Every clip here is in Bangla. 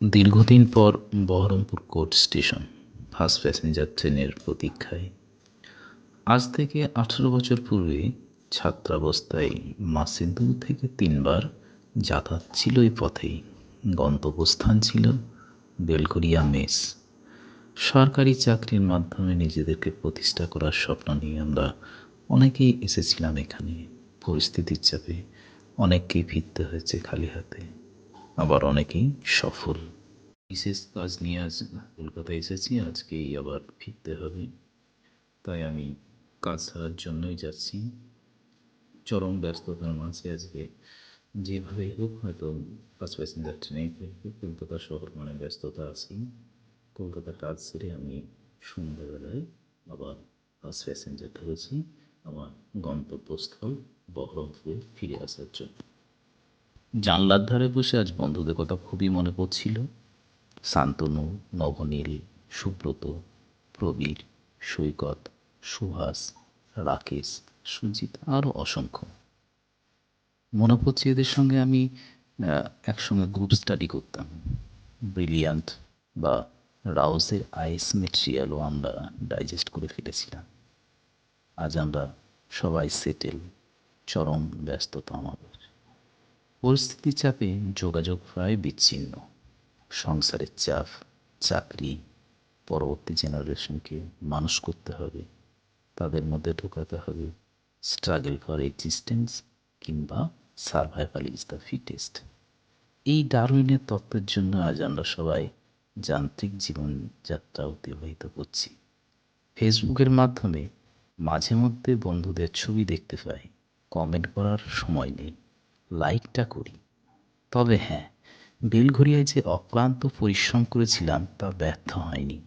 দীর্ঘদিন পর Baharampur court station first passenger ট্রেনের প্রতীক্ষায়। আজ থেকে 18 বছর পূর্বে ছাত্রাবস্থায় মাসে 2 থেকে 3 বার যাতায়াত ছিল এই পথেই। গন্তব্যস্থান ছিল বেলঘরিয়া মেস। সরকারি চাকরির মাধ্যমে নিজেদেরকে প্রতিষ্ঠা করার স্বপ্ন নিয়ে আমরা অনেকেই এসেছিলাম এখানে। পরিস্থিতির চাপে অনেককেই ফিরতে হয়েছে খালি হাতে, আবার অনেকেই সফল। বিশেষ কাজ নিয়ে আজ কলকাতায় এসেছি, আজকেই আবার ফিরতে হবে, তাই আমি কাজ ছাড়ার জন্যই যাচ্ছি। চরম ব্যস্ততার মাঝে আজকে যেভাবেই হোক হয়তো ফার্স্ট প্যাসেঞ্জার ট্রেনেই ফিরবো। কলকাতা শহর মানে ব্যস্ততা আছেই। কলকাতা কাজ সেরে আমি সন্ধ্যাবেলায় আবার ফার্স্ট প্যাসেঞ্জার ধরেছি আমার গন্তব্যস্থল বহরমপুরে ফিরে আসার জন্য। জানলার ধারে বসে আজ বন্ধুদের কথা খুবই মনে পড়ছিল। শান্তনু, নবনীল, সুব্রত, প্রবীর, সৈকত, সুহাস, রাকেশ, সুজিত আরও অসংখ্য। মনে পড়ছে এদের সঙ্গে আমি একসঙ্গে গ্রুপ স্টাডি করতাম। ব্রিলিয়ান্ট বা রাউসের আইস মেটেরিয়ালও আমরা ডাইজেস্ট করে ফেলেছিলাম। আজ আমরা সবাই সেটেল, চরম ব্যস্ততা আমাদের। পরিস্থিতির চাপে যোগাযোগ প্রায় বিচ্ছিন্ন। সংসারের চাপ, চাকরি, পরবর্তী জেনারেশনকে মানুষ করতে হবে, তাদের মধ্যে ঢোকাতে হবে স্ট্রাগল ফর এক্সিস্টেন্স কিংবা সার্ভাইভাল ইজ দ্য ফিটেস্ট। এই ডারউইনের তত্ত্বের জন্য আজ আমরা সবাই যান্ত্রিক জীবনযাত্রা অতিবাহিত করছি। ফেসবুকের মাধ্যমে মাঝে মধ্যে বন্ধুদের ছবি দেখতে পাই, কমেন্ট করার সময় নেই, লাইকটা করি। তবে হ্যাঁ, বেলঘরিয়ায় যে অক্লান্ত পরিশ্রম করেছিলাম তা ব্যর্থ হয়নি।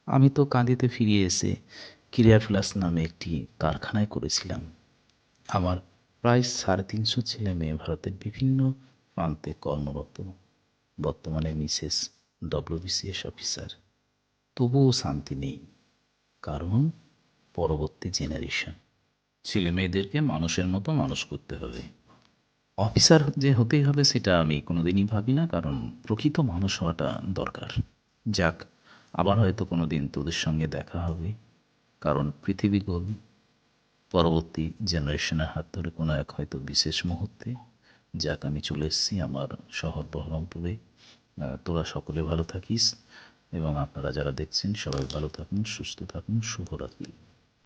আমি তো কাঁদিতে ফিরে এসে ক্রিয়ার প্লাস নামে একটি কারখানায় করেছিলাম। আমার প্রায় 350 ছেলে মেয়ে ভারতের বিভিন্ন প্রান্তে কর্মরত। বর্তমানে মিসেস WBCS অফিসার। তবুও শান্তি নেই, কারণ পরবর্তী জেনারেশন, ছেলে মেয়েদেরকে মানুষের মতো মানুষ করতে হবে। অফিসার যে হতেই হবে সেটা আমি কোনোদিনই ভাবি না, কারণ প্রকৃত মানুষ হওয়াটা দরকার। যাক, আবার হয়তো কোনো দিন তোদের সঙ্গে দেখা হবে, কারণ পৃথিবী গোল। পরবর্তী জেনারেশনের হাত ধরে কোনো এক হয়তো বিশেষ মুহূর্তে। যাক, আমি চলে এসেছি আমার শহর বহরমপুরে। তোরা সকলে ভালো থাকিস এবং আপনারা যারা দেখছেন সবাই ভালো থাকুন, সুস্থ থাকুন। শুভরাত্রি।